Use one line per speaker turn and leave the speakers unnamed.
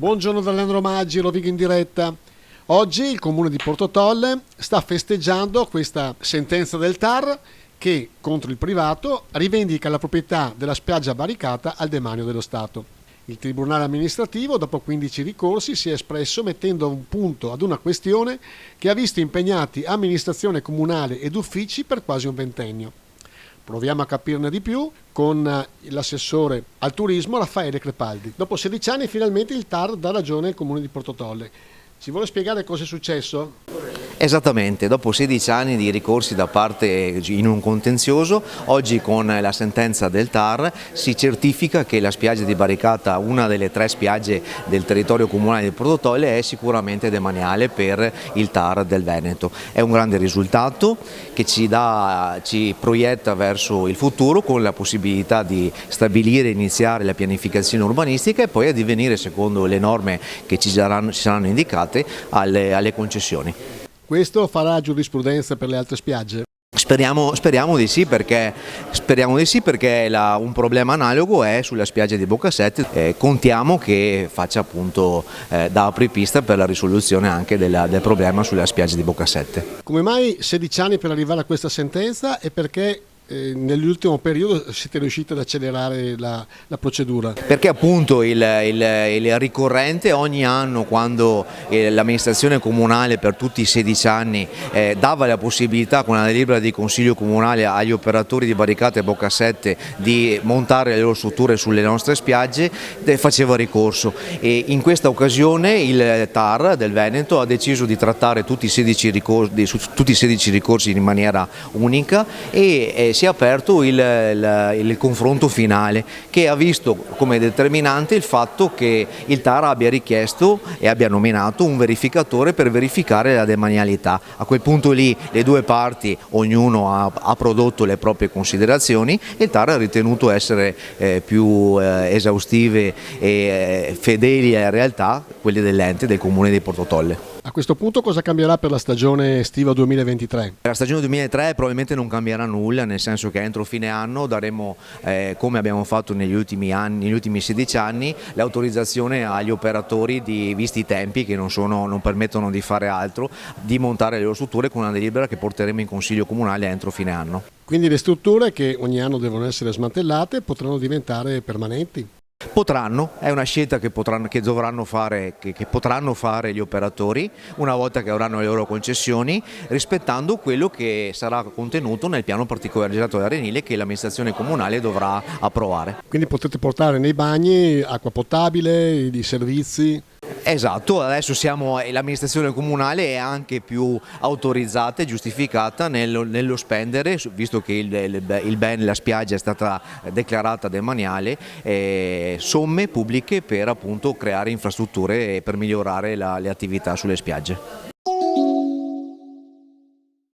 Buongiorno da Leandro Maggi, Rovigo in diretta. Oggi il comune di Portotolle sta festeggiando questa sentenza del TAR che, contro il privato, rivendica la proprietà della spiaggia barricata al demanio dello Stato. Il Tribunale amministrativo, dopo 15 ricorsi, si è espresso mettendo un punto ad una questione che ha visto impegnati amministrazione comunale ed uffici per quasi un ventennio. Proviamo a capirne di più con l'assessore al turismo Raffaele Crepaldi. Dopo 16 anni finalmente il TAR dà ragione al comune di Portotolle. Ci vuole spiegare cosa è successo?
Esattamente, dopo 16 anni di ricorsi da parte in un contenzioso, oggi con la sentenza del TAR si certifica che la spiaggia di Barricata, una delle 3 spiagge del territorio comunale di Portotolle, è sicuramente demaniale per il TAR del Veneto. È un grande risultato che ci proietta verso il futuro con la possibilità di stabilire e iniziare la pianificazione urbanistica e poi addivenire, secondo le norme che ci saranno indicate, alle concessioni.
Questo farà giurisprudenza per le altre spiagge?
Speriamo di sì perché un problema analogo è sulla spiaggia di Boccasette. Contiamo che faccia appunto da apripista per la risoluzione anche del problema sulla spiaggia di Boccasette.
Come mai 16 anni per arrivare a questa sentenza e perché nell'ultimo periodo siete riusciti ad accelerare la procedura?
Perché appunto il ricorrente ogni anno, quando l'amministrazione comunale per tutti i 16 anni dava la possibilità con una delibera di consiglio comunale agli operatori di Barricata e Boccasette di montare le loro strutture sulle nostre spiagge, faceva ricorso, e in questa occasione il TAR del Veneto ha deciso di trattare tutti i 16 ricorsi in maniera unica e si è aperto il confronto finale, che ha visto come determinante il fatto che il TAR abbia richiesto e abbia nominato un verificatore per verificare la demanialità. A quel punto lì le due parti, ognuno ha prodotto le proprie considerazioni e il TAR ha ritenuto essere più esaustive e fedeli alla realtà quelle dell'ente del comune di Portotolle.
A questo punto cosa cambierà per la stagione estiva 2023?
La stagione 2023 probabilmente non cambierà nulla, nel senso che entro fine anno daremo, come abbiamo fatto negli ultimi 16 anni, l'autorizzazione agli operatori, visti i tempi che non permettono di fare altro, di montare le loro strutture con una delibera che porteremo in consiglio comunale entro fine anno.
Quindi le strutture che ogni anno devono essere smantellate potranno diventare permanenti?
Potranno, è una scelta che potranno fare gli operatori una volta che avranno le loro concessioni, rispettando quello che sarà contenuto nel piano particolarizzato dell'arenile che l'amministrazione comunale dovrà approvare.
Quindi potete portare nei bagni acqua potabile, i servizi?
Esatto, adesso l'amministrazione comunale è anche più autorizzata e giustificata nello spendere, visto che la spiaggia è stata declarata demaniale, somme pubbliche per appunto creare infrastrutture e per migliorare le attività sulle spiagge.